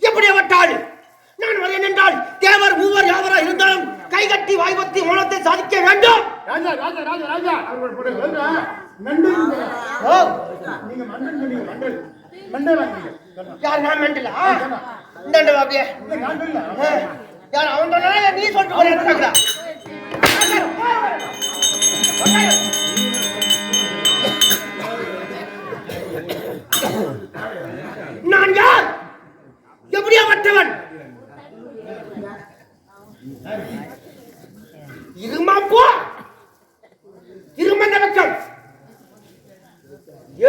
எப்படியாவட்டால் நான் வரேன் என்றால் தேவர் மூவர் யாவரா இருந்தாலும் கைகட்டி வாய்வத்தி மௌனத்தை சாதிக்க வேண்டும். ராஜா ராஜா ராஜா ராஜா நீங்க மண்டல் சொன்னீங்க. மண்டல் மண்டல் யார்? நான் மண்டலா? இந்த அப்படியே யார் அவன் சொன்னா நீ சொல்லிட்டு போறீங்களா? நான் யார்? எப்படியாப்பட்டவன்? இருமாப்போ இருமந்த பக்கம்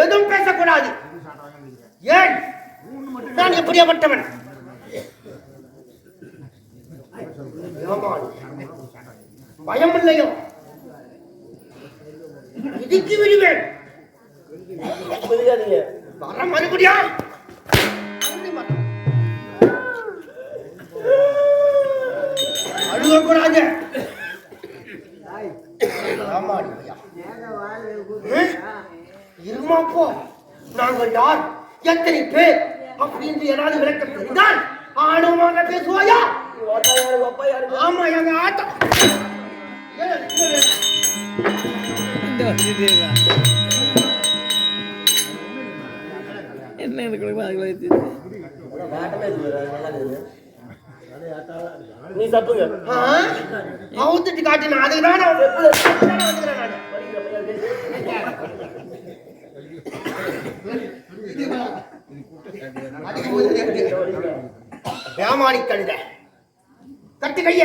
ஏதும் பேசக்கூடாது. ஏன்? நான் எப்படியாப்பட்டவன்? பயம் இல்லையோ? இடிக்கு விடுவேன். வர மறுபடியா? அழுகக்கூடாது. இருமாப்போ நாங்கள் யார், எத்தனை பேர் அப்படின்னு ஏதாவது விளக்கம் தெரிந்தால் ஆணுமாக பேசுவாயா? ஆமா, எங்க ஆட்டம் என்ன நீ தப்புங்க அவுத்துட்டு காட்டின அதுதான் ஏமாடி கழுத கட்டு கைய.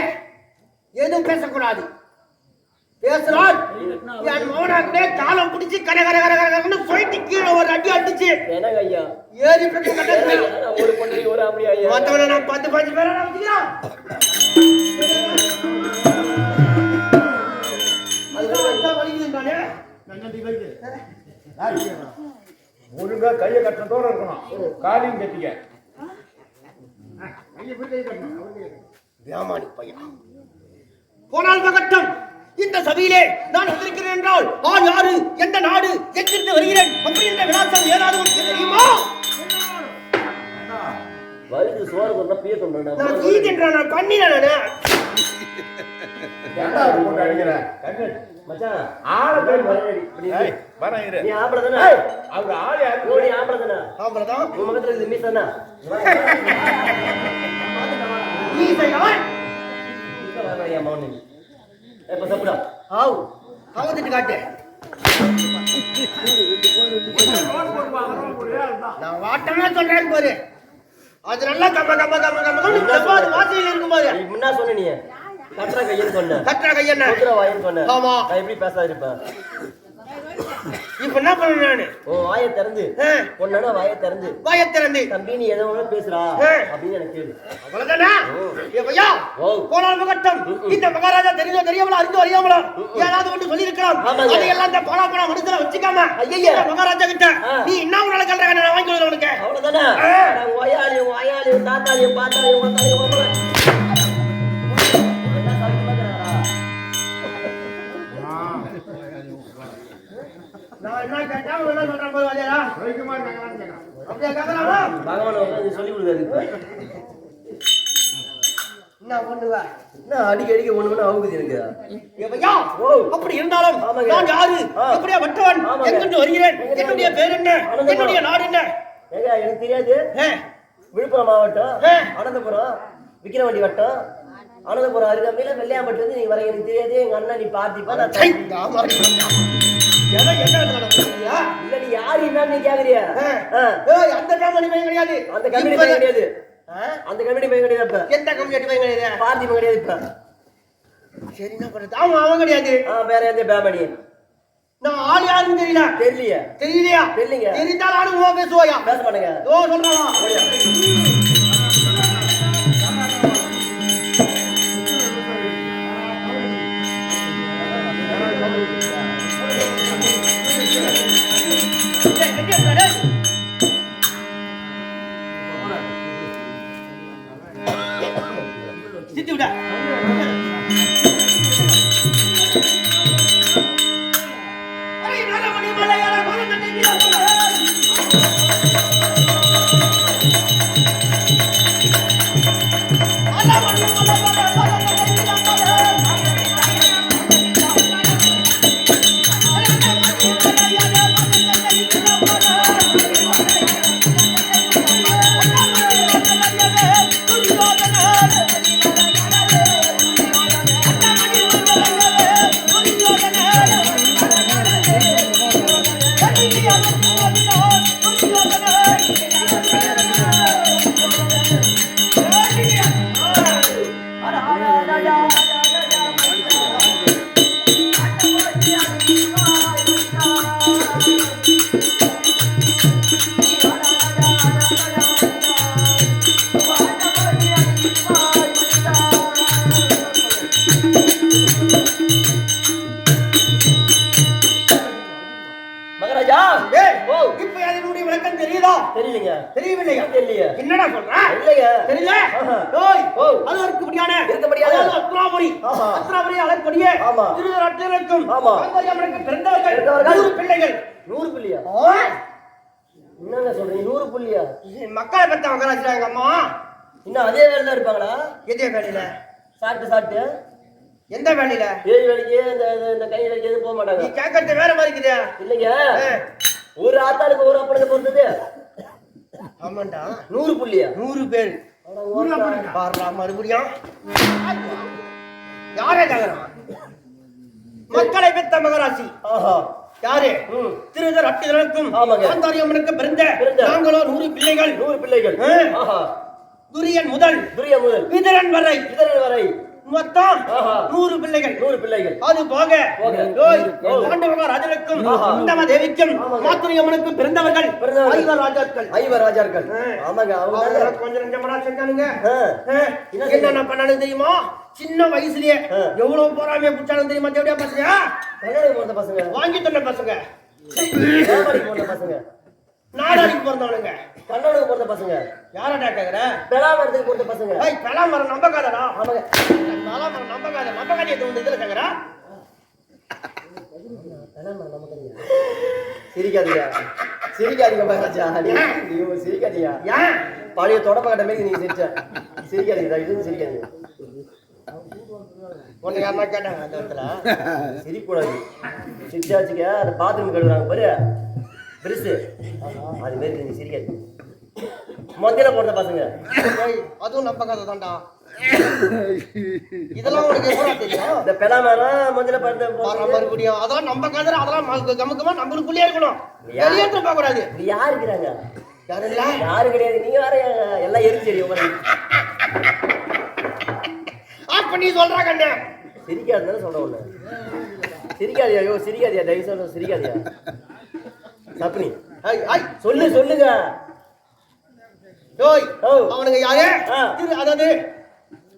எதுவும் பேசக்கூடாது. பேசுறால் என் மோனாக்குனே காலம் பிடிச்சி கர கர கர கரன்னு போயிட்டு கீழே ஒரு அடி அடிச்சு என்னங்க ஐயா ஏறி பிரச்சனை கட்டது ஒரு பொண்ணு ஒரு ஆம்பளை ஐயா மத்தவன நான் 10-15 பேரை நான் வச்சுக்கிறேன் அதுதான் வலிக்குதுன்றானே நன்னடி வைக்கு ஒழுங்கா கையை கட்டத்தோட இருக்கணும் காலையும் கட்டிக்க கையை போய் கை கட்டணும் வியாமானி பையன் போனால் மகட்டம் இந்த சபையிலே நான் வந்திருக்கிறேன் என்றால் நான் யாரு எந்த நாடு எங்கிருந்து வருகிறேன் அப்படி என்ற விலாசம் ஏதாவது உனக்கு தெரியுமா வலிது சோறு கொண்டா பிய கொண்டா நான் ஈதின்ற நான் பண்ணினேன் நானு ஏன்டா போட்டு அடிக்கிற கண்ணு மச்சான் ஆளை பேர் வரடி வரேன் இரு நீ ஆம்பளை தானே அவர் ஆள் யாரு நீ ஆம்பளை தானே ஆம்பளதான் உன் முகத்துல இது மீஸ் தானே நீ செய்யாய் ஐயா மௌனி எப்ப சாப்பிடா ஆவ் அவதிட்டு காட்டு நான் வாட்டமா சொல்றேன் பாரு அது நல்லா கம்ம கம்ம கம்ம கம்ம செவ்வாது வாசையில் இருக்கும் பாரு நீ முன்னா சொன்ன நீ கட்டுற கையன்னு சொன்ன கட்டுற கையென்ன கட்டுற வாயின்னு சொன்ன ஆமா நான் எப்படி பேசாத இருப்பேன் இப்ப என்ன பண்ண நானு உன் வாயை திறந்து பொண்ணானா வாயை திறந்து வாயை திறந்து தம்பி நீ எதை ஒண்ணு பேசுறா அப்படின்னு எனக்கு கேளு அவ்வளவுதானா ஐயா போனால் மகட்டம் இந்த மகாராஜா தெரிஞ்சோ தெரியாமல அறிந்தோ அறியாமல ஏதாவது ஒன்று சொல்லி இருக்கலாம் அதையெல்லாம் இந்த போனா போனா மனசுல வச்சுக்காம ஐயா மகாராஜா கிட்ட நீ என்ன உன்னால கல்ற நான் வாங்கி கொடுறேன் உனக்கு அவ்வளவுதானே நான் வாயாளி தாத்தாளி பாத்தாளி வந்தாளி நான் என்ன கேட்டா என்ன சொல்றேன் போய் வாஜா வைக்குமார் கேக்குறான்னு கேக்குறான் அப்படியே கேக்குறானா பகவான் உட்கார்ந்து சொல்லி கொடுக்காது என்ன பண்ணுவ என்ன அடிக்க ஒண்ணு ஆகுது எனக்கு ஐயா அப்படி இருந்தாலும் நான் யாரு எப்படியா வட்டவன் எங்கிட்டு வருகிறேன் என்னுடைய பேர் என்ன என்னுடைய நாடு என்ன ஏங்க எனக்கு தெரியாது விழுப்புரம் மாவட்டம் அனந்தபுரம் விக்கிரவாண்டி வட்டம் அனந்தபுரம் அருகாமையில வெள்ளையாம்பட்டு வந்து நீங்க வர எனக்கு தெரியாது எங்க அண்ணன் நீ பார்த்திப்பா இல்ல நீ யாரு என்னன்னு கேக்குறியா அந்த கம்பெனி பையன் கிடையாது அந்த கம்பெனி பையன் கிடையாது அந்த கம்பெனி பையன் கிடையாது இப்ப எந்த கம்பெனி பையன் கிடையாது பார்த்திப்பா கிடையாது இப்ப சரி என்ன பண்றது ஆமா அவன் கிடையாது வேற எந்த பேமணி நான் ஆள் யாருன்னு தெரியல தெரியலையா தெரியலீங்க தெரிந்தால் ஆளுங்க பேசுவாயா பேச மாட்டேங்க சொல்றானா சித்தி விட மகாராஜா இப்ப அதனுடைய விளக்கம் தெரியுதா தெரியலங்க தெரியவில்லையா தெரியலையா என்னடா சொல்ற இல்லையா தெரியல அது இருக்கும்படியான அத்திராபுரி அழைப்படியே திருநாட்டிற்கும் பிறந்தவர்கள் 100 பிள்ளைகள் 100 பிள்ளையா என்னங்க சொல்றீங்க 100 பிள்ளையா மக்களை பெற்ற மகாராஜா எங்க அம்மா இன்னும் அதே வேலை தான் இருப்பாங்களா எதே வேலையில சாப்பிட்டு எந்த வேலையில ஏழு வேலைக்கு இந்த கை வேலைக்கு எதுவும் போக மாட்டாங்க நீ கேட்கறது வேற மாதிரி இருக்குதா இல்லைங்க ஒரு ஆத்தாளுக்கு ஒரு அப்பனுக்கு பொறுத்தது ஆமாண்டா 100 புள்ளியா 100 பேர் பாருடா மறுபடியும் யாரே கேக்குறான் மக்களை பெற்ற மகராசி யாரு திருதர் அட்டிதனுக்கும் காந்தாரியம்மனுக்கு பிறந்த நாங்களோ 100 பிள்ளைகள் 100 பிள்ளைகள் துரியன் முதல் விதரன் வரை மொத்தம் ஆஹா. 100 பிள்ளைகள். 100 பிள்ளைகள். அது போக போய். பாண்டவ ராஜனுக்கும் ஆஹா. குந்தம தேவிக்கும் ஆமாங்க. மாத்துரியம்மனுக்கும் பிறந்தவர்கள் பிறந்தவர்கள். 5 ராஜாக்கள். 5 ராஜாக்கள். ஆமாங்க அவங்க அவங்க கொஞ்சம் நெஞ்சமடா செஞ்சானுங்க. ஆ. என்னென்ன பண்ணானு தெரியுமா? சின்ன வயசுலயே எவ்வளவு போறாமே புடிச்சானு தெரியுமா? தேவடியா பசங்க, கல்யாணம் போன பசங்க, வாங்கி தந்த பசங்க, வியாபாரிக்கு போன பசங்க, நாடாடிக்கு பிறந்தவனுங்க, கண்ணனுக்கு போன பசங்க, யாரடா கேக்குற? பெலாமரத்துக்கு போன பசங்க. ஏய், பெலாமரம் நம்பக்காதடா. ஆமாங்க. பெலாமரம் நம்பக்காத எது வந்து இதுல கேக்குற? பெலாமரம் நமக்கு சிரிக்காதீங்க, சிரிக்காதீங்க மகாராஜா. நீங்க சிரிக்காதீங்க. ஏன் பழைய தொடப்ப கட்ட மாதிரி நீங்க சிரிக்காதீங்க, இது சிரிக்காதீங்க. உன்னை யாரா கேட்டாங்க அந்த இடத்துல? சிரிக்கூடாது. சிரிச்சாச்சுக்க அந்த பாத்ரூம் கழுவுறாங்க பாரு, பெருசு, அது மாதிரி நீங்க சிரிக்காதீங்க. மொத்தல போடுற பசங்க. ஏய், அதுவும் நம்பக்காத தான்டா. இதெல்லாம் உனக்கு எப்படா தெரியும்? இந்த பெலாமரம் மொத்தல படுத்த மறுபடியும் அதெல்லாம் நம்பக்காத, அதெல்லாம் கமுக்கமா நம்மளுக்குள்ளே இருக்கணும். வெளியேற்ற பார்க்க கூடாது. இங்க யாரு இருக்கிறாங்க? யாரும் இல்ல, யாரும் கிடையாது. நீங்க வேற எல்லாம் எரிச்சரி ஆஃப் பண்ணி சொல்றாங்க அண்ணே. சிரிக்காதுன்னு சொல்ற ஒண்ணு. சிரிக்காதியா? ஐயோ சிரிக்காதியா, தயவு செய்து சிரிக்காதியா. சப்னி ஐய் ஐய் சொல்லுங்க. ஓய், ஓ. அவனுங்க யாரு? ஆ. அதாவது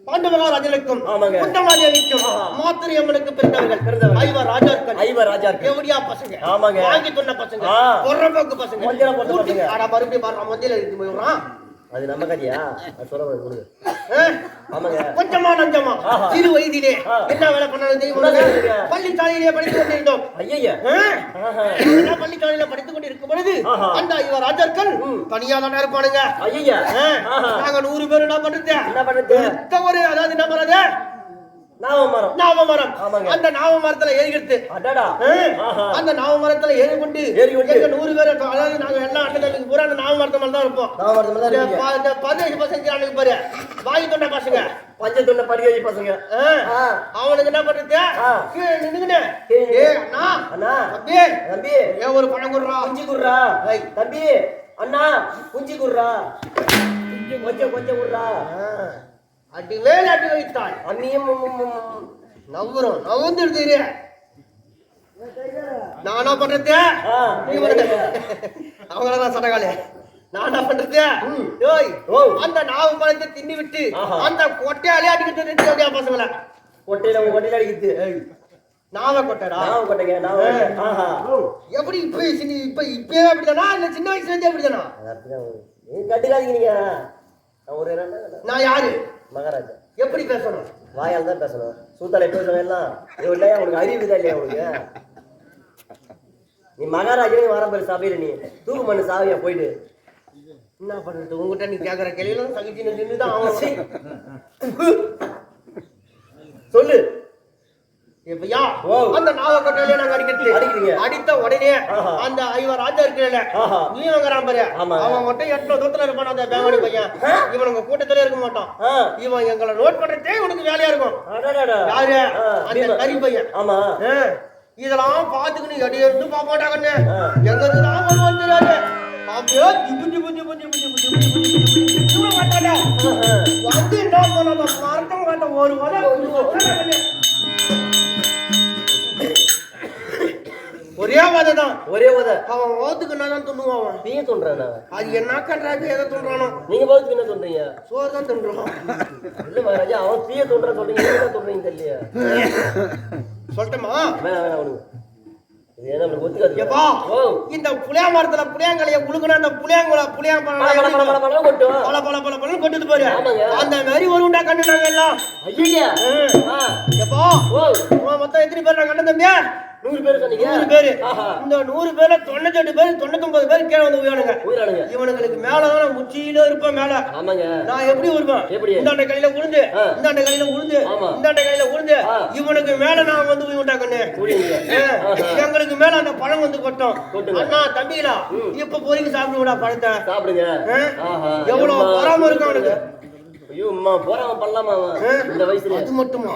பாண்டவராஜனுக்கும் ஆமாங்க. குந்தமாதேவிக்கும் மாத்திரியம்மனுக்கு பிறந்தவர்கள் 5 ராஜாக்கள். 5 ராஜாக்கள். எவடியா பசங்க, ஆமாங்க. வாங்கி சொன்ன பசங்க, ஆ. பொறம்போக்கு பசங்க, மொஞ்சல போட்ட பசங்க. ஆனா மறுபடியும் பாரு, மொஞ்சல இருந்து போயிடுறான். அது நம்ம கதையா? அது சொல்ல கொடுங்க. ஆமாங்க. கொஞ்சமா நஞ்சமா ஆஹா. சிறு வயதிலே ஆ. என்ன வேலை பண்ணாலும் என்ன செய்றீங்க? தெரியும். பள்ளிச்சாலையிலே படித்துக் கொண்டிருந்தோம். ஐயா. பள்ளிச்சாலையில படித்துக் கொண்டிருக்கும் பொழுது ஆஹா. அந்த 5 ராஜாக்கள் தனியா தானே இருப்பானுங்க. ஐயா. நாங்க 100 பேர் என்ன பண்றது? என்ன பண்ணுது? ஒரு அதாவது என்ன பண்றது? நாவமரம். நாவமரம். ஆமாங்க. அந்த நாவமரத்துல ஏறிக்கிறது. அடடா. ஆஹா. அந்த நாவமரத்துல ஏறிக்கொண்டு ஏறிக்கொண்டு எங்க 100 பேர், அதாவது நாங்க எல்லா அண்ணன் பூரா அந்த நாவமரத்து மேல தான் இருப்போம். நாவமரத்துல தான் இருக்கீங்க. 15 பசங்க அன்னைக்கு பாரு, வாங்கி தொண்ட பசங்க, பஞ்சத்துள்ள படிக்கை பசங்க. அவனுக்கு என்ன பண்றது? கீழே நின்னுக்கிட்டு, ஏய் அண்ணா, அண்ணா, அப்படியே தம்பி ஏன் ஒரு பணம் கொடுறா, குஞ்சு குடுறா. தம்பி அண்ணா குஞ்சு குடுறா, கொஞ்சம் குடுறா. அடி வேலை அடி வைத்தாள். அண்ணியும் நவரும் நவந்துடுது. நான் என்ன பண்றது? அவங்களதான் சடகாலே. நான் என்ன பண்றது? அந்த நாவு பழத்தை தின்னி விட்டு அந்த கொட்டையாலே அடிக்கிட்டு பசங்கள. கொட்டையில கொட்டையில அடிக்குது. நாவ கொட்டடா. நாவ கொட்டைங்க. எப்படி இப்பவே அப்படிதானா இல்ல சின்ன வயசுல இருந்தே அப்படிதானா? கட்டுக்காதீங்க நீங்க. நான் யாரு? மகாராஜா. எப்படி பேசணும்? வாயால் தான் பேசணும். சூத்தாலை பேசணும் எல்லாம். இல்லையா உனக்கு அறிவுதான் இல்லையா உனக்கு? நீ மகாராஜா வர பேரு சபையில நீ தூக்கு மண்ணு சாவியா போயிட்டு என்ன பண்றது? உங்ககிட்ட நீ கேக்குற கேள்வியெல்லாம் சகிச்சு நின்றுதான் ஆகணும். சொல்லு. எப்பயா அந்த நாவக்கட்டையில நாங்க அடிக்கிறீங்க. அடித்த உடனே அந்த 5 ராஜா இருக்கிற நீ வாங்குறான் பாரு, அவன் மட்டும் 8 தூரத்துல இருப்பான். அந்த பேங்காடி பையன் இவன் உங்க கூட்டத்திலே இருக்க மாட்டான். இவன் எங்களை நோட் பண்றதே உனக்கு வேலையா இருக்கும். யாரு? அந்த கறி பையன். ஆமா. இதெல்லாம் பாத்துக்கிட்டு எடி இருந்து பாக்க மாட்டாங்கன்னு எங்க தான் வருவான் தெரியாது. அப்படியே திபுஞ்சி புஞ்சி புஞ்சி புஞ்சி புஞ்சி புஞ்சி மாட்டாங்க. வந்து என்ன பண்ண மரத்தம் காட்ட ஒரு ஒரே வாதை தான். ஒரே வாதை. அவன் ஓத்துக்கு என்னதான் துண்ணுவான். அவன் நீங்க தோன்றானா? அது என்ன கண்டாக்கு எதை தோன்றானோ? நீங்க போதுக்கு என்ன சொல்றீங்க? சோறு தான் தோன்றான். இல்ல மகாராஜா, அவன் தீய தோன்ற சொல்றீங்க, என்ன சொல்றீங்க தெரியலையா? சொல்லட்டுமா? வேணாம் அவனுக்கு இது என்ன நம்மளுக்கு ஒத்துக்காது. ஏப்பா, இந்த புளியா மரத்துல புளியாங்கலைய குளுக்குனா அந்த புளியாங்குல புளியாம்பழம் கொட்டும். பல பல பல பழம் கொட்டுது பாரு. ஆமாங்க. அந்த மாதிரி ஒரு உண்டா கண்டு நாங்க எல்லாம். ஐயா. ஏப்பா, மொத்தம் எத்தனை பேர் நாங்க அண்ணன் தம்பியா? 100 பேர் சொன்னீங்க. 100 பேர். இந்த 100 பேர்ல 98 பேர் 99 பேர் கீழே வந்து உயிரானுங்க. இவனுங்களுக்கு மேலதான் முச்சியில இருப்பேன் மேல. ஆமாங்க. நான் எப்படி வருவேன்? எப்படி? இந்தாண்ட கையில உளுந்து, இந்தாண்ட கையில உளுந்து, இந்தாண்ட கையில உளுந்து. இவனுக்கு மேல நான் வந்து உயிர் உண்டாக்கண்ணே. எங்களுக்கு மேல அந்த பழம் வந்து கொட்டும். அண்ணா தம்பிகளா, இப்ப பொறிக்கு சாப்பிடுடா பழத்தை. சாப்பிடுங்க. எவ்வளவு பராம இருக்கு அவனுக்கு. ஐயோ அம்மா போறாம பண்ணலாமா இந்த வயசுல? அது மட்டுமா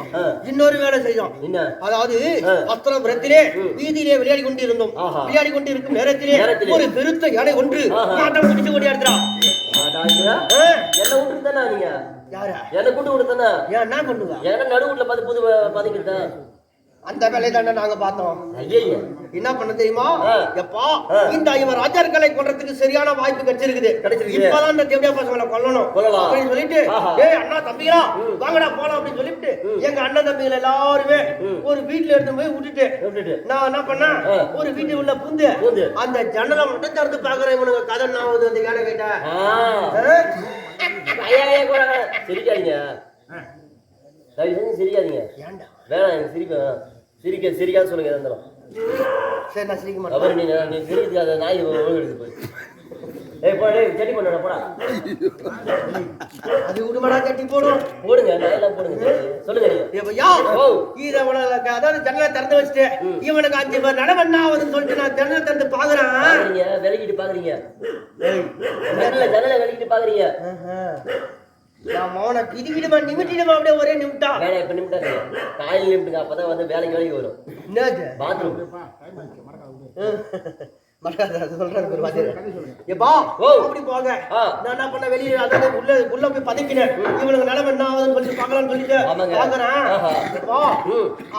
இன்னொரு வேலை செய்யும். என்ன? அதாவது அஸ்திரபுரத்திலே வீதியிலே விளையாடி கொண்டிருந்தோம். விளையாடி கொண்டிருக்கும் நேரத்திலே ஒரு பெருத்த யானை ஒன்று மாட்டம் பிடிச்சு ஓடியாடுறா. என்ன விட்டு தானே நீங்க யாரா என்ன கூட்டு விட்டு தானே ஏன் என்ன பண்ணுவா ஏன்னா நடு வீட்டுல பார்த்து புது பதுக்கிட்டேன் அந்த வேலையை தானே நாங்க பார்த்தோம். ஐயே என்ன பண்ண தெரியுமா? எப்பா இந்த இவன் ராஜாக்களை கொல்றதுக்கு சரியான வாய்ப்பு கிடைச்சிருக்குது. இப்பதான் இந்த தேவடியா பசங்களை கொல்லணும் அப்படின்னு சொல்லிட்டு ஏய் அண்ணா தம்பிகளா வாங்கடா போலாம் அப்படின்னு சொல்லிட்டு எங்க அண்ணன் தம்பிகள் எல்லாருமே ஒரு வீட்டுல எடுத்து போய் விட்டுட்டு நான் என்ன பண்ணேன், ஒரு வீட்டு உள்ள புந்து அந்த ஜன்னலை மட்டும் திறந்து பாக்குறேன். இவனுக்கு கதை நான் அந்த யானை கேட்டேன். சிரிக்காதீங்க, சிரிக்காதீங்க, வேணாம் எனக்கு சிரிக்காது சொல்லுங்க. இருந்தாலும் சரி நான் சிரிக்க மாட்டேன். நீ சிரிக்காத நாய் எடுத்து போய் செடி பண்ண போடா. அது விடுமாடா கட்டி போடுங்க நாயெல்லாம் போடுங்க. சொல்லுங்க அதாவது ஜன்னலை திறந்து வச்சுட்டு இவனுக்கு 5 பேர் நடவண்ணா ஆகுதுன்னு சொல்லிட்டு நான் ஜன்னலை திறந்து பாக்குறேன். விலகிட்டு பாக்குறீங்க, ஜன்னலை விலகிட்டு பாக்குறீங்க. நான் மௌன கிடுகிடுமா நிமிட்டிடுமா அப்படியே ஒரே நிமிட்டா வேலை இப்ப நிமிட்டாங்க காலையில் நிமிட்டுங்க. அப்பதான் வந்து வேலைக்கு வரும். என்னது பாத்ரூம் அப்படி போங்க. நான் என்ன பண்ண வெளியே அதாவது உள்ள போய் பதுக்கினேன். இவனுக்கு நிலைமை என்ன ஆகுதுன்னு சொல்லி பாக்கலாம்னு சொல்லிட்டு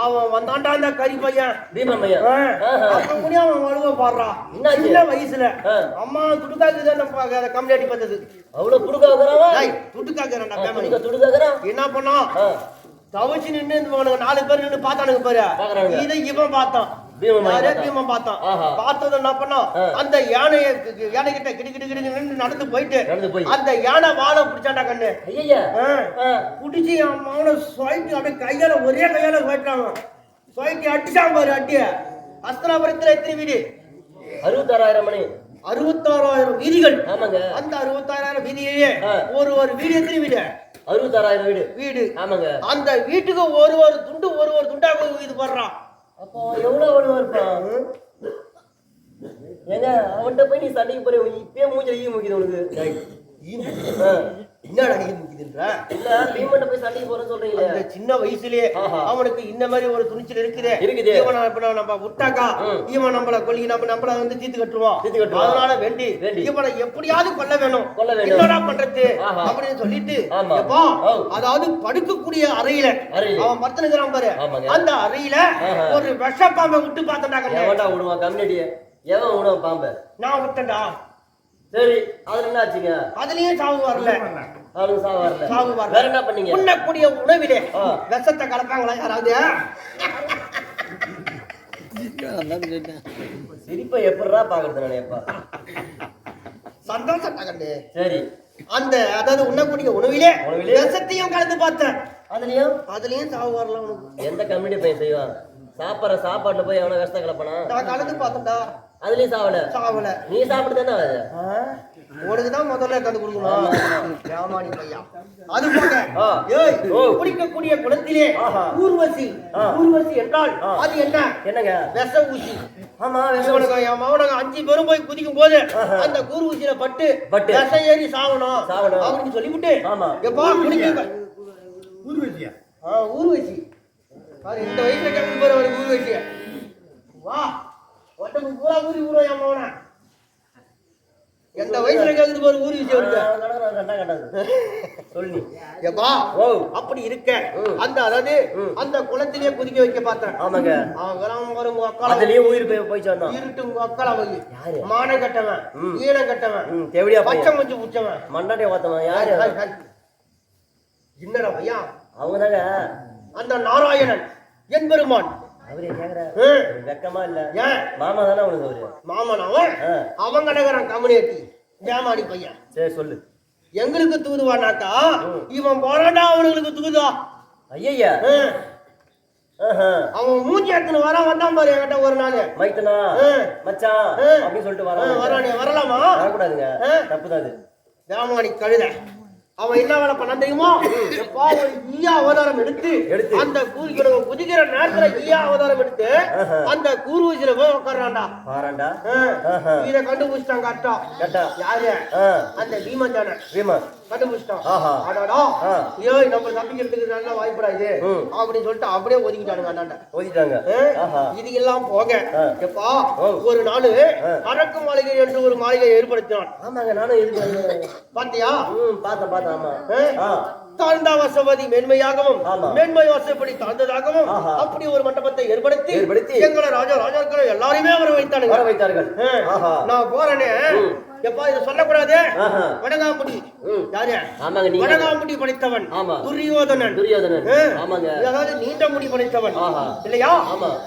அவன் வந்தான்டா இந்த கறி பையன் பீமன் பையன். அவன் வலுவ பாடுறான் சின்ன வயசுல. அம்மா துடுக்காக்குதான் நம்ம கம்யூனிட்டி பார்த்தது. அவ்வளவு துடுக்காக்குறான் துடுக்காக்குறான். என்ன பண்ணா தவச்சு நின்று 4 பேர் நின்று பார்த்தானுங்க பாரு. இதை இவன் பார்த்தான், பார்த்தது என்ன பண்ணா அந்த யானை கிட்ட கிடு நடந்து போயிட்டு அந்த யானை வாழை பிடிச்சாண்டா கண்ணு. பிடிச்சி அவனை சொல்லிட்டு அப்படியே கையால ஒரே கையால போயிட்டாங்க. சொல்லிட்டு அடிச்சான் பாரு. அட்டிய அஸ்தனாபுரத்துல எத்தனை வீடு? 66,000 மணி 66,000 வீதிகள். ஆமாங்க. அந்த 66,000 வீதியே ஒரு வீடு எத்தனை வீடு? 66,000 வீடு. ஆமாங்க. அந்த வீட்டுக்கு ஒரு துண்டா இது போடுறான். அப்போ எவ்வளவு இருப்பான்? ஏங்க அவன்கிட்ட போய் நீ சண்டைக்கு போற இப்பயே மூஞ்சில ஈ முக்கிது உனக்கு. என்னடா நீ முக்கிதுன்ற இல்ல பீமன்ட்ட போய் சண்டைக்கு போறேன்னு சொல்றீங்களே. அந்த சின்ன வயசுலயே அவனுக்கு இந்த மாதிரி ஒரு துணிச்சல் இருக்குது. இவன் நம்ம விட்டாக்கா இவன் நம்மள கொல்லி நம்மள வந்து தீத்து கட்டுருவான். அதனால வேண்டி இவனை எப்படியாவது கொல்ல வேணும். என்னடா பண்றது அப்படின்னு சொல்லிட்டு அதாவது படுக்கக்கூடிய அறையில அவன் படுத்துனுக்கிறான் பாரு. அந்த அறையில ஒரு விஷ பாம்பை விட்டு பார்த்தா விடுவான் கம்யூனிட்டிய. எவன் விடுவான் பாம்பை? நான் விட்டேன்டா. சரி அதுல என்ன ஆச்சுங்க? அதுலயும் சாவு வரல. சாவு வரல. வேற என்ன பண்ணீங்க? உண்ணக்கூடிய உணவிலே விஷத்தை கலப்பாங்களா யாராவது? சிரிப்பை எப்படிடா பாக்குறது நானே எப்ப சந்தோஷம் கண்டு. சரி அந்த அதாவது உண்ணக்கூடிய உணவிலே விஷத்தையும் கலந்து பார்த்தேன். அதுலயும் சாவு வரல. உனக்கு எந்த கம்யூனிட்டி பையன் செய்வான்? சாப்பிட்ற சாப்பாட்டுல போய் எவனா விஷத்தை கலப்பானா? நான் கலந்து பார்த்தேன்டா. அதுலயும் சாவல. நீ சாப்பிட்டு தானே உனக்குதான் முதல்ல கண்டு கொடுக்கணும். ராமாணி பையா அது போக குடிக்கக்கூடிய குளத்திலே ஊர்வசி என்றால் அது என்னங்க? விஷ ஊசி. ஆமா அவனுக்கு 5 பேரும் போய் குதிக்கும் போது அந்த ஊர்வசியில பட்டு விஷம் ஏறி சாவணும் அப்படின்னு சொல்லிவிட்டு எப்பா குடிக்க ஊர்வசியா? ஊர்வசி இந்த வயசுல கேட்க போற ஒரு ஊர்வசிய வா ஒட்டக்கு பூரா ஊருவா என் மகன. எந்த வயசுல கேக்குது பாரு ஊரு விஷயம் சொல்லி எப்பா அப்படி இருக்க அந்த அதாவது அந்த குளத்திலேயே குதிக்க வைக்க பார்த்தேன். ஆமாங்க. அவன் உயிர் போய் சொன்னான். இருட்டு உங்க அக்கால போய் மானை கட்டவன், ஈனம் கட்டவன், பச்சை மஞ்சு புடிச்சவன், மண்டாட்டிய பார்த்தவன் யாரு? என்னடா பையா? அவங்கதாங்க அந்த நாராயணன் என் பெருமான். அவரே கேக்குற வெக்கமா இல்ல? மாமா தானே உனக்கு? அவரு மாமன் அவன் கடகறான் கம்யூனிட்டி ஜாமாடி பையன். சரி சொல்லு. எங்களுக்கு தூதுவானாக்கா இவன் போராட்டா அவனுக்கு தூதுவா. ஐயா அவன் மூஞ்சி எடுத்துன்னு வந்தான் பாரு என்கிட்ட ஒரு நாள். மைத்தனா மச்சான் அப்படின்னு சொல்லிட்டு வரானே. வரலாமா? வரக்கூடாதுங்க, தப்புதான் அது. ஜாமாடி கழுத அவன் என்ன வேலை பண்ண தெரியுமா? ஈயா அவதாரம் எடுத்து அந்த குதிக்கிற நேரத்துல ஈயா அவதாரம் எடுத்து அந்த கூர்வசியில போய் உட்கார்றான்டா. இதை கண்டுபிடிச்சிட்டாங்க. யாரு? அந்த பீமன் தானே. கண்டுபிடிச்சிட்டான். ஆஹா. அடடா ஏய் நம்ம தப்பிக்கிறதுக்கு நல்ல வாய்ப்புடா இது அப்படின்னு சொல்லிட்டு அப்படியே ஒதுக்கிட்டானுங்க அண்ணாண்ட ஓதிட்டாங்க. இது எல்லாம் போக எப்பா ஒரு நாள் அரக்கு மாளிகை என்று ஒரு மாளிகை ஏற்படுத்தினான். ஆமாங்க நானும் இருக்கு பாத்தியா? பார்த்தேன் ஆமா. தாழ்ந்த வசதி மென்மையாகவும் மென்மை வசப்படி தாழ்ந்ததாகவும் அப்படி ஒரு மண்டபத்தை ஏற்படுத்தி எங்களை ராஜாக்களை எல்லாருமே வர வைத்தார்கள். நான் போறேனே எப்பா இதை சொல்லக்கூடாது. வடகாம்புடி யாரு? வடகாம்புடி படைத்தவன் துரியோதனன். அதாவது நீண்ட முடி படைத்தவன் இல்லையா?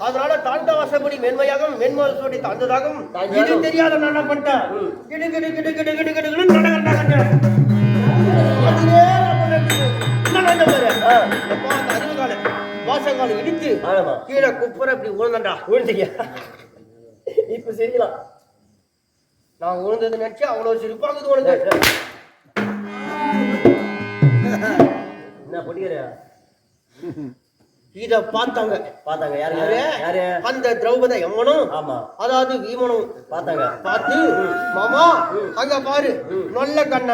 அதனால தாழ்ந்த வசப்படி மென்மையாகவும் மென்மை வசப்படி தாழ்ந்ததாகவும் இது தெரியாத நான் என்ன பண்ணிட்டேன், கிடு கிடு கிடு கிடு கிடு கிடுன்னு நடக்கட்டாங்க. வாசகால இடித்து கீழே குப்புற இப்படி விழுந்தா விழுந்தீங்க. இப்ப சரிங்களா? நான் விழுந்தது நினைச்சு அவ்வளவு சிரிப்பாகுது உனக்கு. என்ன பொடிக்கிற? இத பார்த்தாங்க யாரு? அந்த திரௌபதி அம்மனும் அதாவது வீமனும் பார்த்து மாமா அங்க பாரு நல்ல கண்ண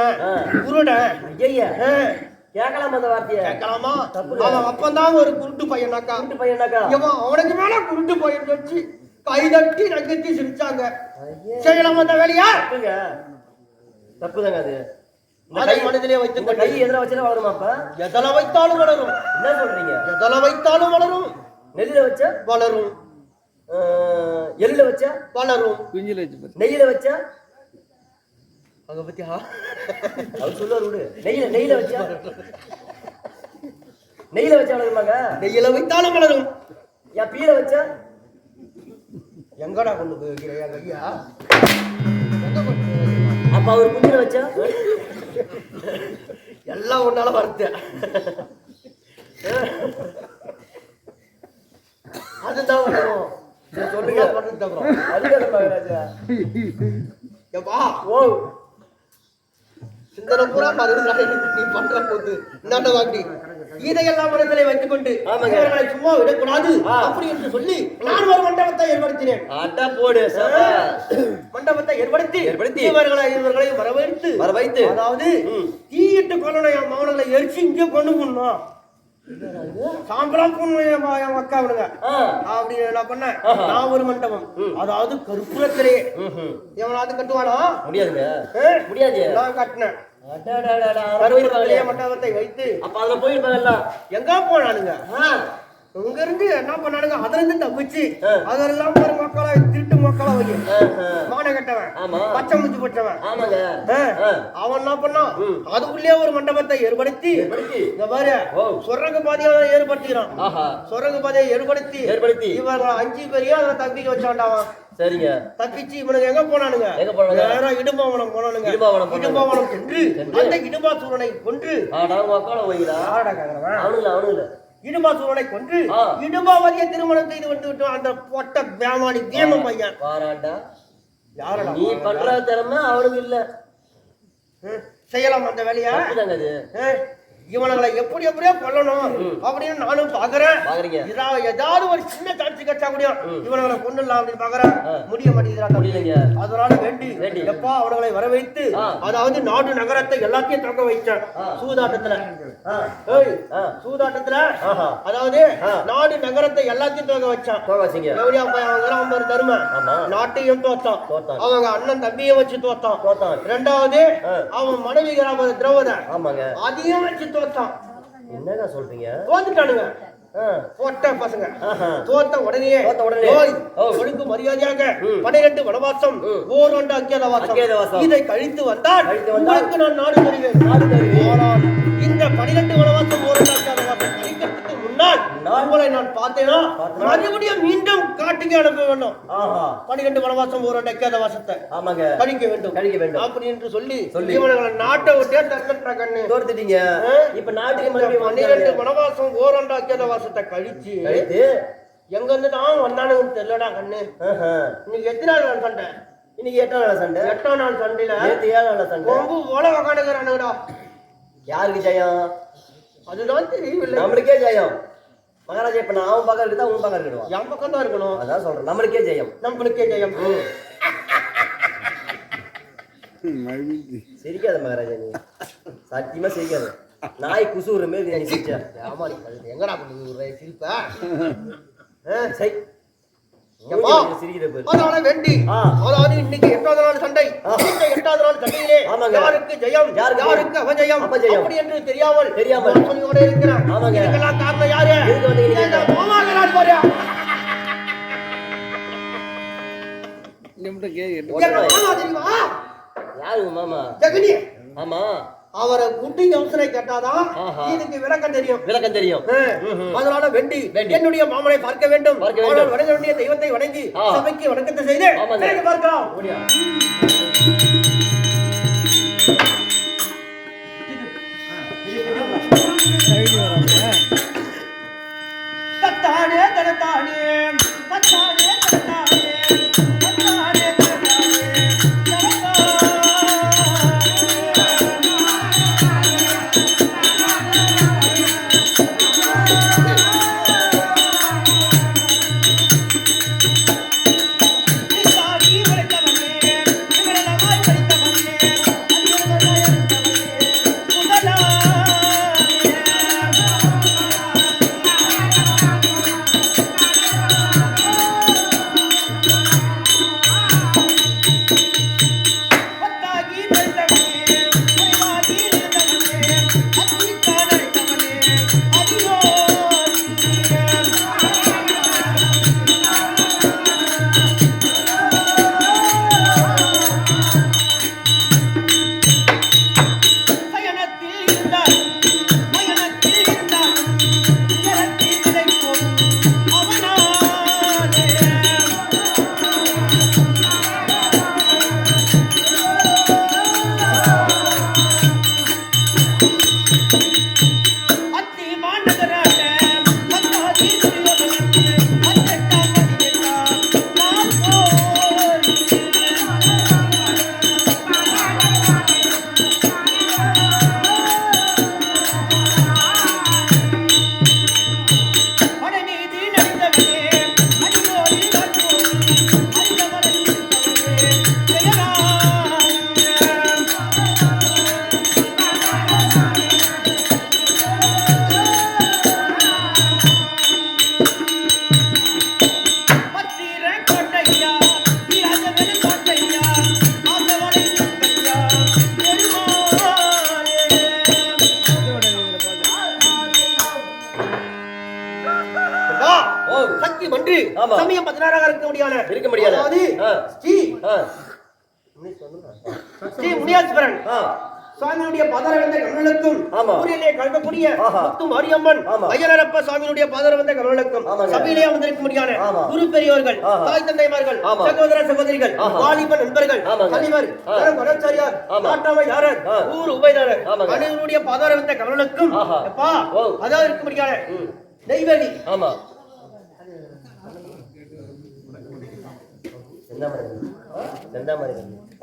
குருட கேட்கலாமா? அந்த வார்த்தையை கேட்கலாமா? அவன் அப்பந்தான் ஒரு குருட்டு பையனாக்கா. அவனுக்கு மேல குருட்டு பையன் வச்சு கைதட்டி நகர்த்தி சிரிச்சாங்க. செய்யலாமா அந்த வேலையா? தப்புதாங்க அது. அதை மனதிலே வைத்து கை எதிர வச்சா வளருமா? அப்ப எதல வைத்தாலும் வளரும். என்ன சொல்றீங்க? எதல வைத்தாலும் வளரும். நெல்லில வச்சா வளரும். எள்ளுல வச்சா வளரும். நெய்யில வச்சா அங்க பத்தியா அவர் சொல்லுவார் விடு. நெய்யில வச்சா வளருமாங்க? நெய்யில வைத்தாலும் வளரும். என் பீல வச்சா எங்கடா கொண்டு போய் கையா? அப்ப அவர் குஞ்சில வச்சா எல்லாம் ஒன்னால வருது. அதுதான் வளரும். சொல்லுங்க சிந்தனை பூரா நீ பண்ற போது நாட்ட வாங்கி இதையெல்லாம் மனதிலே வைத்துக் கொண்டு இவர்களை சும்மா விடக்கூடாது அப்படி என்று சொல்லி நான் ஒரு மண்டபத்தை ஏற்படுத்தினேன். மண்டபத்தை ஏற்படுத்தி இவர்களை வரவைத்து அதாவது தீயிட்டு கொள்ளணும் என் மகன்களை எரிச்சு இங்கே கொண்டு போடணும். சாம்பலாம் என் அக்கா விடுங்க அப்படின்னு என்ன பண்ண நான் ஒரு மண்டபம் அதாவது கருப்புரத்திலே எவனாவது கட்டுவானா? முடியாது. நான் கட்டினேன் மண்டபத்தை வைத்து அப்ப அதுல போயிருப்பாங்கல்ல. எங்க போனானுங்க? இங்க இருந்து என்ன பண்ணானுங்க? அதுல இருந்து தப்பிச்சு அதெல்லாம் ஒரு மக்களா திருட்டு மக்களா வை மான கட்டவன் பச்சை முச்சு போட்டவன் அவன் என்ன பண்ணான்? அதுக்குள்ளே ஒரு மண்டபத்தை ஏற்படுத்தி இந்த பாரு சொரங்க பாதையை ஏற்படுத்திக்கிறான். சொரங்க பாதையை ஏற்படுத்தி இவங்க 5 பேரையும் அதுல தப்பிக்க வச்சாண்டாவான். சரிங்க. தப்பிச்சு இவனுக்கு எங்க போனானுங்க? இடும்பாவனம் போனானுங்க. இடும்பாவனம் சென்று அந்த இடும்பாசூரனை கொன்று இடும்பாசூரனை கொன்று இடும்பாவதியை திருமணம் செய்து வந்து விட்டோம். அந்த பொட்ட பேமாடி தேமம் பையன் யாரடா? நீ பண்ற திறமை அவனுக்கு இல்ல. செய்யலாம் அந்த வேலையா? இவனங்களை எப்படியோ கொல்லணும் அப்படின்னு நானும் பாக்குறேன். ஏதாவது ஒரு சின்ன காட்சி கட்சா முடியும் இவனங்களை கொண்டுலாம் அப்படின்னு பாக்குறேன். முடிய மாட்டேங்கிறாங்க. அதனால வேண்டி எப்பா அவர்களை வர வைத்து அதாவது நாடு நகரத்தை எல்லாத்தையும் தங்க வைச்சேன் சூதாட்டத்துல. அதாவது நாடு நகரத்தை எல்லாத்தையும் தோக்க வச்சான். தரும நாட்டையும் தோத்தான். அவங்க அண்ணன் தம்பியை வச்சு தோத்தான். ரெண்டாவது அவன் மனைவி திரௌபதி அதையும் வச்சு தோத்தான். என்னங்க சொல்றீங்க? தோத்துட்டானுங்க போட்ட பசங்க. தோத்த உடனே ஒழுங்கு மரியாதையாக 12 வனவாசம் ஓராண்டு அக்கியதவாசம் இதை கழித்து வந்தால் உங்களுக்கு நான் நாடு தருவேன். இந்த 12 வனவாசம் ஓராண்டு அக்கியதவாசம் கழிக்கிறதுக்கு முன்னால் உங்களை நான் பார்த்தேனா மறுபடியும் மீண்டும் காட்டுக்கு அனுப்ப வேண்டும். 12 வனவாசம் ஓராண்டு அக்கியதவாசத்தை கழிக்க வேண்டும் அப்படி என்று சொல்லி இவங்களை நாட்டை விட்டே தரட்ட கண்ணு தோர்த்துட்டீங்க. இப்ப நாட்டுக்கு மறுபடியும் 12 வனவாசம் ஓராண்டு அக்கியதவாசத்தை கழிச்சு எங்க இருந்து தான் வந்தானுன்னு தெரியலடா கண்ணு. இன்னைக்கு எத்தனை நாள் சண்டை? இன்னைக்கு 8ஆம் நாள் சண்டை. 8ஆம் நாள் சண்டையில 7ஆம் நாள் சண்டை. ரொம்ப ஓல உக்காந்துக்கிறானுடா. யாருக்கு ஜெயம்? அதுதான் தெரியவில்லை. நம்மளுக்கே ஜெயம். மகாராஜா இப்ப நான் அவன் பக்கம் இருக்குதா உன் பக்கம் இருக்கணும்? என் பக்கம் தான் இருக்கணும். அதான் சொல்றேன். நம்மளுக்கே ஜெயம். சிரிக்காத மகாராஜா நீ சத்தியமா சிரிக்காத நாய் குசூர் மாரி நீ சிரிச்சா ஆமா நீ எங்கடா பண்ணி சிரிப்ப சரி ஏப்பா, சிரிக்கிற பேர் அதனால வேண்டி அதாவது இன்னைக்கு 8வது நாள் சண்டை இந்த 8வது நாள் சண்டையிலே யாருக்கு ஜெயம் யாருக்கு அபஜயம் அப்படி என்று தெரியாமல் சொல்லிக்கொண்டே இருக்கிறான். இதுக்கெல்லாம் காரணம் யாரு? இந்த மாமாங்கரான் பாரு. மாமா தெரியுமா? யாருங்க மாமா? ஜெகனி. ஆமா அவரை குட்டி யோசனை கேட்டாதான் இதுக்கு விளக்கம் தெரியும். அதனால வேண்டி என்னுடைய மாமனை பார்க்க வேண்டும். அவனால் வணங்க வேண்டிய தெய்வத்தை வணங்கி சபைக்கு வணக்கத்தை செய்து பிறகு பார்க்கலாம். தத்தானே தனத்தானே தத்தானே தனத்தானே தத்தானே சமயம் 16 இருக்க முடியாது. ஸ்ரீ முனியாஸ்வரன் சுவாமியுடைய பாதார வந்த கமலனுக்கும் ஊரிலே கலக்கக்கூடிய முத்து மாரியம்மன் ஐயனரப்ப சுவாமியுடைய பாதார வந்த கமலனுக்கும் சபையிலே அமர்ந்திருக்க முடியாது. குரு பெரியவர்கள், தாய் தந்தைமார்கள், சகோதர சகோதரிகள், வாலிப நண்பர்கள், தலைவர் கணாச்சாரியார், நாட்டாமையாரர், ஊர் உபயதாரர் அனைவருடைய பாதார வந்த கமலனுக்கும் அதாவது இருக்க முடியாது. நெய்வேலி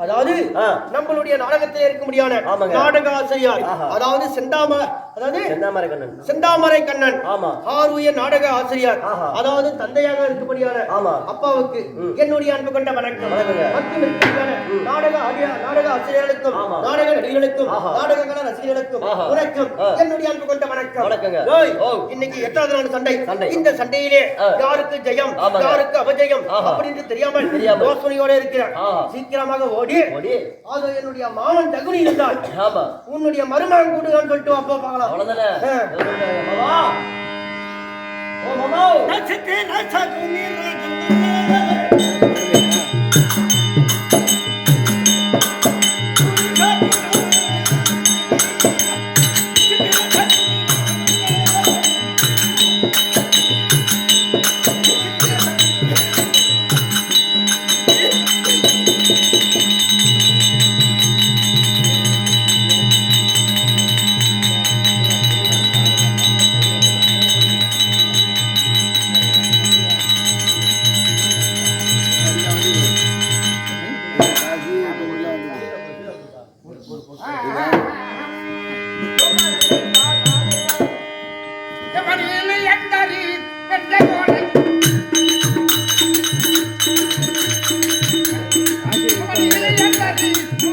அதாவது நம்மளுடைய நாடகத்தில் இருக்க முடியாது. நாடக ஆசிரியர் அதாவது செந்தாமரை கண்ணன் ஆர்வய நாடக ஆசிரியர் அதாவது தந்தையாக இருக்க முடியாது. அப்பாவுக்கு என்னுடைய அன்பு கொண்ட வணக்கம். நாடக ஆசிரியர்களுக்கும் நாடக நடிகர்களுக்கும் நாடக கல ரசிகர்களுக்கும் வணக்கம். என்னுடைய அன்பு கொண்ட வணக்கம். இன்னைக்கு 8வது நாள் சண்டை. இந்த சண்டையிலே யாருக்கு ஜெயம் யாருக்கு அபஜயம் அப்படின்னு தெரியாமல் யோசனையோட இருக்கிறார். சீக்கிரமாக ஓடி என்னுடைய மாமன் தகுதி இருந்தால் உன்னுடைய மருமகன் கூடுகான்னு சொல்லிட்டு அப்பா பார்க்கலாம்.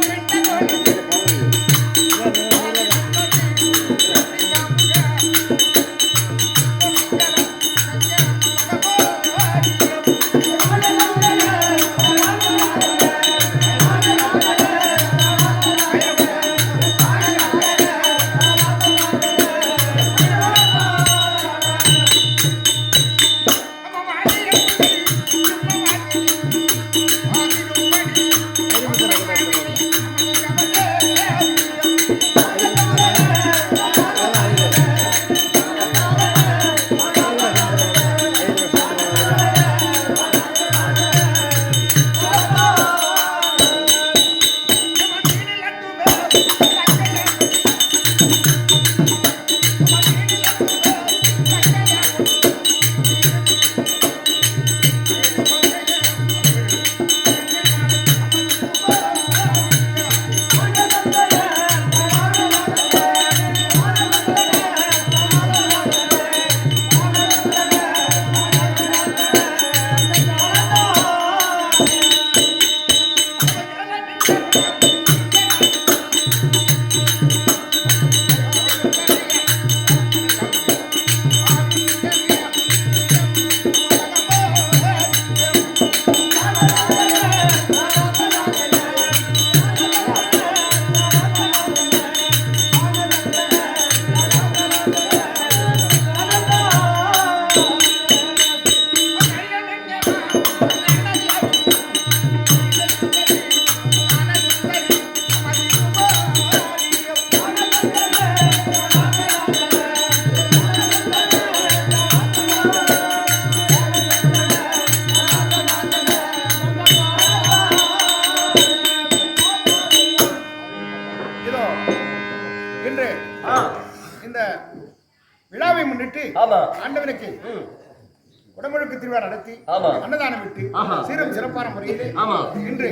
Thank you. விழாவை முன்னிட்டு ஆமா ஆண்டவனுக்கு உடம்புக்கு திருவிழா நடத்தி அன்னதானம் விட்டு சீரும் சிறப்பான முறையிலே இன்று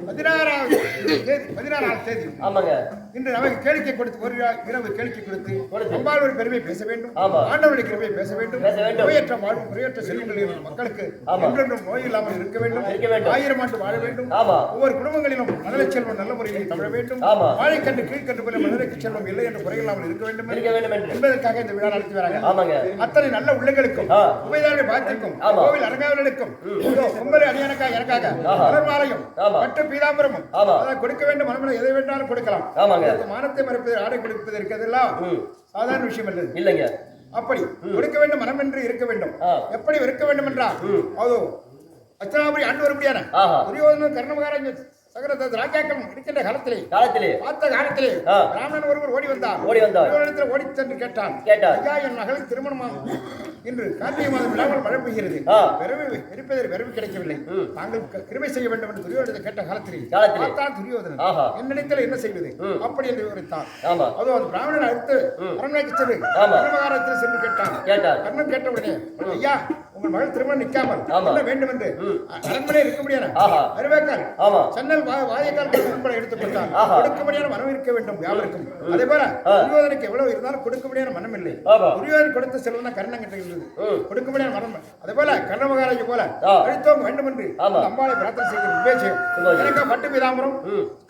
16ஆம் தேதி ஆமாங்க இன்று நமக்கு கேளிக்கை கொடுத்து ஒரு இரவு கேளிக்கை கொடுத்து அம்பாளுடைய பெருமை பேச வேண்டும் ஆண்டவனுடைய கிருபை பேச வேண்டும் நோயற்ற வாழ்வு குறையற்ற செல்வங்களில் மக்களுக்கு என்றென்றும் நோய் இல்லாமல் இருக்க வேண்டும் 1000 ஆண்டு வாழ வேண்டும் ஒவ்வொரு குடும்பங்களிலும் மனதை செல்வம் நல்ல முறையில் தமிழ வேண்டும் வாழைக்கண்டு கீழ்கண்டு போல மனதிற்கு செல்வம் இல்லை என்று குறையில்லாமல் இருக்க வேண்டும் என்பதற்காக இந்த விழா நடத்தி வராங்க அத்தனை நல்ல உள்ளங்களுக்கும் உபயதாரரை பாத்திருக்கும் கோவில் அரங்காவலனுக்கும் கும்பலை அணியனக்காக எனக்காக மலர்மாலையும் பட்டு பீதாம்பரமும் கொடுக்க வேண்டும் மனமன எதை வேண்டாலும் கொடுக்கலாம் மானத்தை மறைப்பது ஆடை கொடுப்பது இருக்கிறதெல்லாம் சாதாரண விஷயம் இல்லைங்க அப்படி கொடுக்க வேண்டும் மனம் என்று இருக்க வேண்டும் எப்படி இருக்க வேண்டும் என்றால் அதோ அச்சனாபுரி ஆண்டு வரும்படியான துரியோதனன் கர்ணமகாராஜ சகல ராஜாக்கள் இருக்கின்ற காலத்திலே பார்த்த காலத்திலே ராமன் ஒருவர் ஓடி வந்தார் ஓடி சென்று கேட்டான் ஐயா என் மகளுக்கு திருமணம் இன்று கார்த்திகை மாதம் விழாமல் மழை பெய்கிறது விரைவு கிடைக்கவில்லை தாங்கள் கிருபை செய்ய வேண்டும் என்று துரியோதனை கேட்ட காலத்திலே பார்த்தான் துரியோதனன் என்னிடத்தில் என்ன செய்வது அப்படி என்று விவரித்தான் அதோ அந்த பிராமணன் அடுத்து அரண்மனைக்கு சென்று கர்ணமகாராஜத்தில் சென்று கேட்டான் கர்ணன் கேட்ட உடனே ஐயா உங்கள் மகள் திருமணம் நிற்காமல் என்ன வேண்டும் என்று அரண்மனை இருக்க முடியாது அறிவேக்கால் சென்னல் வாயக்கால் எடுத்துக் கொண்டார் கொடுக்கும்படியான மனம் இருக்க வேண்டும் யாவருக்கும் அதே போல துரியோதனுக்கு எவ்வளவு இருந்தாலும் கொடுக்கும்படியான மனம் இல்லை துரியோதன் கொடுத்த செல்வம் தான் கர்ணன் கிட்ட இருந்தது கொடுக்கும்படியான மனம் அதே போல கர்ணமகாராஜை போல அழித்தோம் வேண்டும் என்று அம்பாளை பிரார்த்தனை செய்கிற விவேச்சம் எனக்கு பட்டு பீதாம்பரம்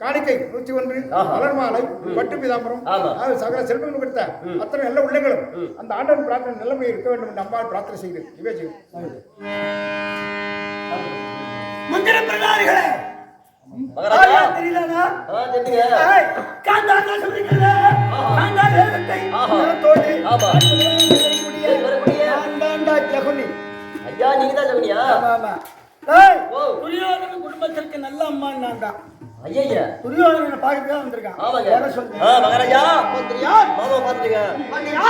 காணிக்கை 101 மலர் மாலை பட்டு பீதாம்பரம் சகல செல்வங்கள் கொடுத்த அத்தனை நல்ல உள்ளங்களும் அந்த ஆண்டவன் பிரார்த்தனை நல்லபடியாக இருக்க வேண்டும் என்று அம்பாள் பிரார்த்தனை செய்கிறேன் விவேச்சம் மந்திர பிரதாரிகளே மகாராஜா தெரியலனா தெரியுங்க காந்தாங்க சொல்றீங்க காந்தாங்க வேகத்தை தோடு ஆண்டாண்டா ஜகுனி ஐயா நீங்க தான் ஜகுனியா ஆமா ஏய் துரியோதன குடும்பத்திற்கு நல்ல அம்மா நான்டா ஐயா துரியோதனனை பாக்கிட்டு தான் வந்திருக்கான் ஆமாங்க வேற சொல்லுங்க மகாராஜா போறியா மாமா பாத்துங்க பண்ணியா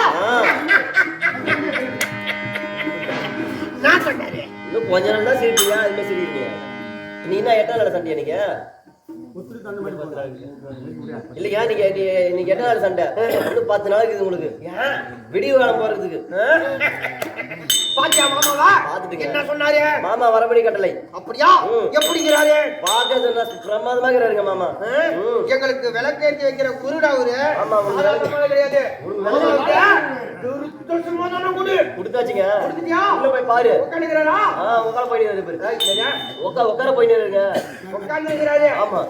நான் சொன்னேன் இன்னும் கொஞ்ச நாள் தான் சிரிப்பீங்க அதுமே சிரிக்கிறீங்க நீ என்ன 8 நாள் சண்டை நீங்க இல்லையா நீங்க இன்னைக்கு 8 நாள் சண்டை இன்னும் 10 நாளைக்கு இது உங்களுக்கு விடிவு காலம் போறதுக்கு பாத்தியா மாமாவா பாத்துட்டீங்க என்ன சொன்னாரு மாமா வரபடி கட்டளை அப்படியா எப்படிங்கறாரு பாக்க சொன்னா பிரமாதமா இருக்காருங்க மாமா எங்களுக்கு விளக்கேத்தி வைக்கிற குருடா அவரு ஆமா சாதாரணமா கிடையாது துருத்தசமாதான குடு குடுத்தாச்சுங்க குடுத்தியா உள்ள போய் பாரு உட்கார்ந்துக்கறாரா உட்கார போயிட்டு பாரு சரியா உட்கார போயிட்டு இருங்க உட்கார்ந்துக்கறாரு ஆமா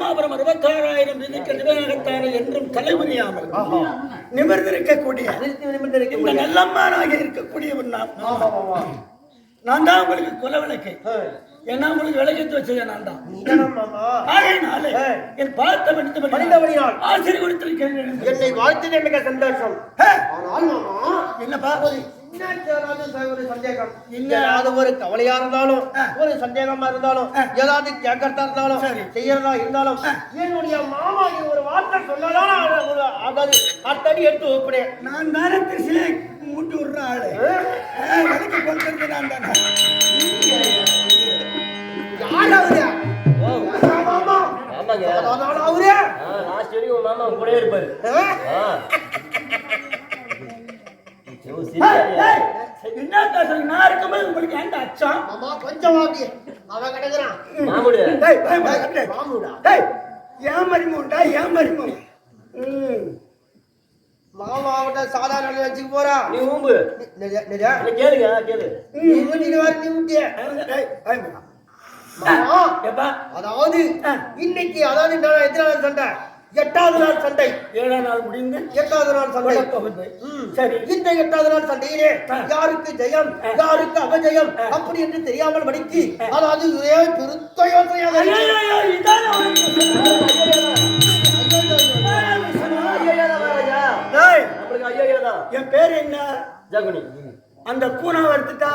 மாபுரம் 66,000 தலைமுறையாமல் நிமிர்ந்திருக்கக்கூடிய இந்த நல்லம்மானாக இருக்கக்கூடியவன் நான் தான் உங்களுக்கு குல விளக்கை. ஏன்னா உங்களுக்கு விளக்கத்து வச்சது நான் தான். ஆகையினாலே என் பார்த்த மனிதபடியால் ஆசிரியர் கொடுத்திருக்கிறேன். என்னை வாழ்த்து மிக சந்தோஷம். என்னப்பா ஒரு சந்தேகம், ஏதாவது ஒரு கவலையா இருந்தாலும் ஒரு சந்தேகமா இருந்தாலும் ஏதாவது கேட்கறதா இருந்தாலும் செய்யறதா இருந்தாலும் என்னுடைய மாமா ஒரு வார்த்தை சொன்னாலும் அதாவது அத்தடி எடுத்து வைப்பேன். நான் தானே திருச்சியில மூட்டு விடுற ஆளு. வடக்கு கொண்டு நான் தானே. யாராவது அவரு லாஸ்ட் வரைக்கும் உன் மாமா கூட இருப்பாரு. என்ன நான் இருக்கும்போது உங்களுக்கு ஏன்டா அச்சம்? கொஞ்சம் அவன் கிடக்குறான் ஏன் மரிமுண்டா ஏன் மரிமம் மாமாவிட்ட சாதாரண வச்சுக்க போறா. நீ ஊம்பு கேளுங்க கேளு. நீ விட்டிய அதாவது இன்னைக்கு அதாவது எத்தனை நாள் சண்டை? 8வது நாள் சண்டை. 7ஆம் நாள் முடிந்து 8வது நாள் சண்டை. சரி, இந்த 8வது நாள் சண்டையிலே யாருக்கு ஜெயம் யாருக்கு அபஜயம் அப்படி என்று தெரியாமல் படிக்கு அதாவது ஒரே பெருத்த யோசனையாக என் பேர் என்ன? ஜகுனி. அந்த கூனாவை எடுத்துட்டா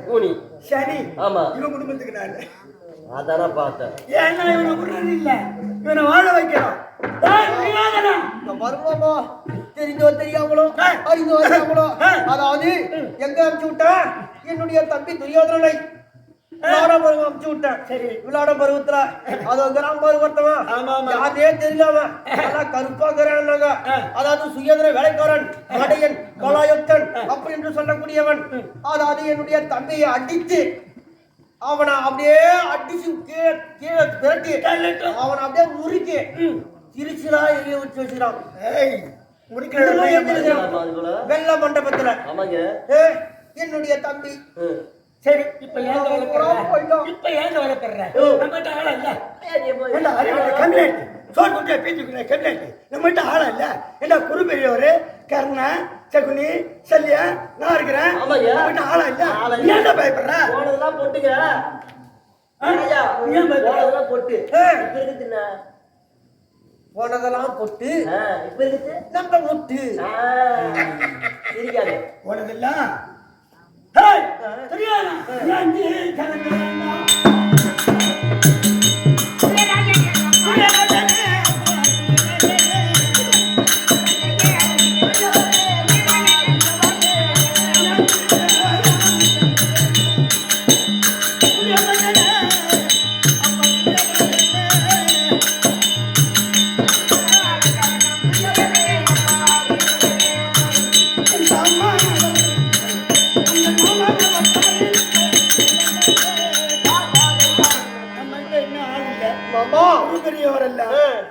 கூனி சரி. ஆமா, இவன் குடும்பத்துக்கு நான் அதான் பார்த்தேன். ஏன்னா இவனை விடுறது இல்ல, இவனை வாழ வைக்கிறோம். மர்மமோ தெரிஞ்சோ தெரியாமலோ அறிந்தோ அறியாமலோ அதாவது எங்க அனுப்பிச்சு விட்டா என்னுடைய தம்பி துரியோதனனை விளையாடம் அனுப்பிச்சு விட்டேன். சரி, விளையாட பருவத்துல அது கிராம பருவத்தவன் யாரே தெரியலாம நல்லா கருப்பாக்குறாங்க. அதாவது சுயதன வேலைக்காரன் மடையன் கலாயுத்தன் அப்படி என்று சொல்லக்கூடியவன் அதாவது என்னுடைய தம்பியை அடித்து அவனை அப்படியே அடிச்சு கீழே திரட்டி அவனை அப்படியே முறுக்கி திருச்சிலா எரிய வச்சு வச்சுக்கிறான். வெள்ள மண்டபத்துல என்னுடைய தம்பி. சரி, இப்ப ஏன் வளர்ப்படுற? நம்மகிட்ட ஆளா இல்ல. சோட்டு பேச்சுக்கிறேன் கம்ப்ளைண்ட். நம்மகிட்ட ஆளா இல்ல. என்ன குரு பெரியவரு கர்ண சகுனி சல்யா நான் இருக்கிறேன். நம்மகிட்ட ஆளா இல்ல. ஏன் பயப்படுற? போனதெல்லாம் போட்டுங்க. போட்டு போனதெல்லாம் பொட்டு இப்ப இருக்கு நம்ம முட்டு தெரியாது. போனதெல்லாம்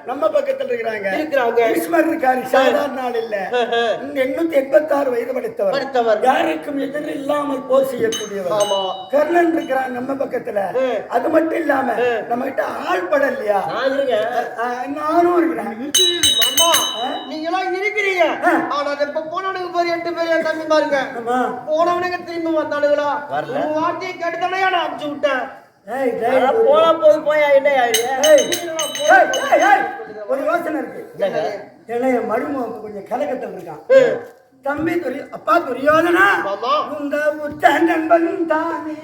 நம்ம பக்கத்துல இருக்கிறாங்க. கிருஷ்ணர் இருக்காரு, சாதாரண ஆள் இல்ல. 886 வயது படைத்தவர், யாருக்கும் எதிர் இல்லாமல் போர் செய்யக்கூடியவர். கர்ணன் இருக்கிறான் நம்ம பக்கத்துல. அது மட்டும் இல்லாம நம்ம கிட்ட ஆள் படம் இல்லையா? நானும் இருக்கிறேன். நீங்க எல்லாம் இருக்கிறீங்க. ஆனா இப்ப போனவனுக்கு பேர் 8 பேர் என் தம்பி பாருங்க. போனவனுக்கு திரும்பி வந்தானுங்களா? வார்த்தையை கேட்டுதானே நான் அனுப்பிச்சு விட்டேன். போனா போது போயா என்ன ஒரு யோசனை இருக்கு. இளைய மருமக கொஞ்சம் கலக்கத்தில் இருக்கான். தம்பி அப்பா துரியோதனா உங்க உத்த நண்பன் தானே.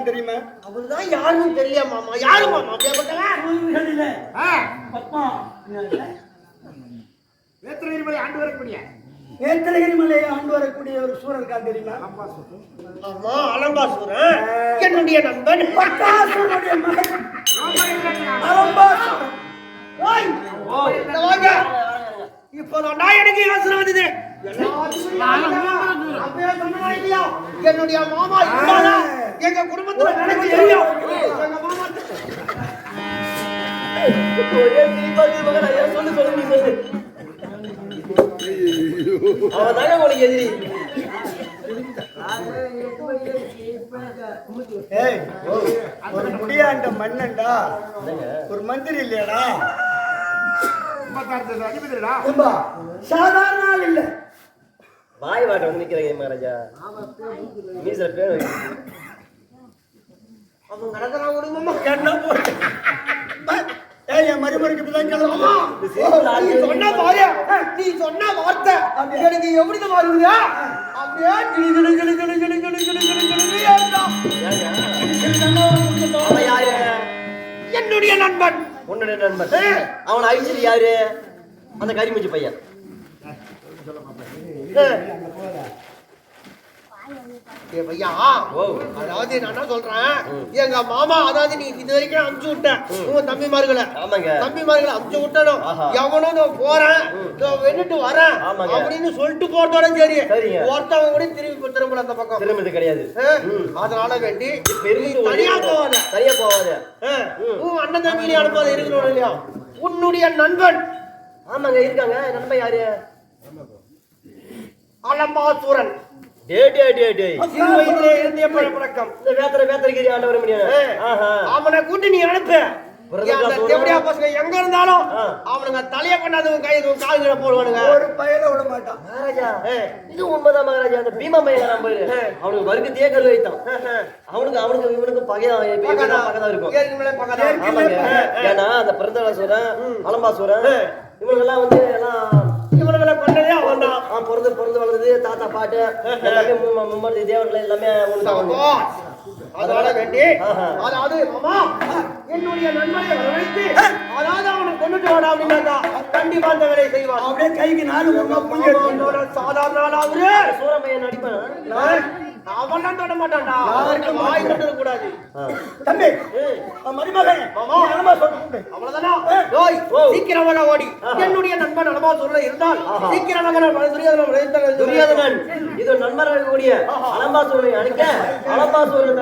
தெரியுமா? அவருதான் யாரும் தெரியல மாமா. யாரு மாமா? நேத்திரகிரி ஆண்டு வரக்கூடிய நேத்திரகிரி மலையை ஆண்டு வரக்கூடிய ஒரு சூரன் இருக்கான் தெரியுமா? ஆமா, அலம்பாசூரன் என்னுடைய நண்பன். பட்டாசுரனுடைய மகன் அலம்பாசூரன். வாங்க, இப்போ நான் எனக்கு யோசனை வந்தது. என்னுடைய மாமா இருந்தாரா எங்க குடும்பத்துல நினைச்சு தெரியும் எங்க மாமா ஒரே சிரிப்பா இருக்கு மகனா. ஏன் சொல்லு சொல்லு நீ சொல்லு. அவன் தாங்க உனக்கு எதிரி. ஏய், ஒரு முடியாண்ட மன்னன்டா, ஒரு மந்திரி இல்லையாடா? அதிபதிடா ஏம்பா, சாதாரண ஆள் இல்ல. வாய் வாட்ட வந்து நிக்கிறீங்க மகாராஜா. மீசல பேர் வை. அவன் கடற்கரை குடும்பமா என்ன போட்டு ஏய், என் மருமகனுக்கு இப்பதான் கிளம்புமா? நீ சொன்ன பாரு நீ சொன்ன வார்த்தை எனக்கு எப்படி வருது அப்படியே கிளி கிளி கிளி கிளி கிளி கிளி கிளி கிளி கிளி ஏண்டா. அவன் யாரு? என்னுடைய நண்பன் உன்னுடைய நண்பன். அவன் அழிச்சது யாரு? அந்த கரிமூச்சி பையன். ஏ பையா, அதாவது நான் என்ன சொல்றேன், எங்க மாமா அதாவது நீ இது வரைக்கும் அமுச்சு விட்ட உங்க தம்பிமார்களை ஆமாங்க. தம்பிமார்களை அமுச்சு விட்டனும் எவனும் நான் போறேன் நான் வென்னுட்டு வரேன் ஆமாங்க. அப்படின்னு சொல்லிட்டு போறதோட சரி சரிங்க. ஒருத்தவங்க கூட திரும்பல அந்த பக்கம் திரும்பது கிடையாது. அதனால வேண்டி பெருமிட்டு தனியா போவாத தனியா போவாத. உன் அண்ணன் தம்பியிலே அனுப்பாத இருக்கணும் இல்லையா உன்னுடைய நண்பன். ஆமாங்க இருக்காங்க. நண்பன் யாரு? அலம்பாசூரன். டே டே டே டே. சிறு வயதிலே இருந்தே பழக்கம். இந்த வேத்தரைக்கிரி ஆண்டவர் முடியாது. அவனை கூட்டி நீ அனுப்பு. எப்படியா பசங்க எங்க இருந்தாலும் அவனுங்க தலைய கொண்டாந்து கை கால்களை போடுவானுங்க. ஒரு பையனை விட மாட்டான். மகாராஜா இது உண்மைதான் மகாராஜா. அந்த பீமா பையன் நம்ம அவனுக்கு வர்க்கத்தையே கரு வைத்தான். அவனுக்கு இவனுக்கு பகைதான் இருக்கும். ஏன்னா அந்த பிறந்தவசூரன் அலம்பாசூரன் இவனுங்கெல்லாம் வந்து எல்லாம் இவனுங்களை கொண்டதே அவன் தான். பிறந்து வளர்ந்தது தாத்தா பாட்டு எல்லாமே மும்மூர்த்தி தேவர்கள் எல்லாமே ஒண்ணுதான். அதனால வேண்டி அதாவது மாமா என்னுடைய நண்பனை வரவழைத்து அதாவது அவனை கொண்டுட்டு வாடா அப்படின்னா கண்டிப்பா அந்த வேலையை செய்வான். அப்படியே கைக்கு நாலு சாதாரண அவரு சூரமையன் நடிப்பான். அவன் தொட மாட்டான்டா. வாய் தொட கூடாது. தம்பி மருமகன் அவ்வளவுதானா? சீக்கிரம் ஓடி என்னுடைய நண்பன் அலம்பாசூரன் இருந்தால் சீக்கிரம் துரியோதனன் இது நண்பராக கூடிய அலம்பாசூரனை அழிக்க அலம்பாசூரன்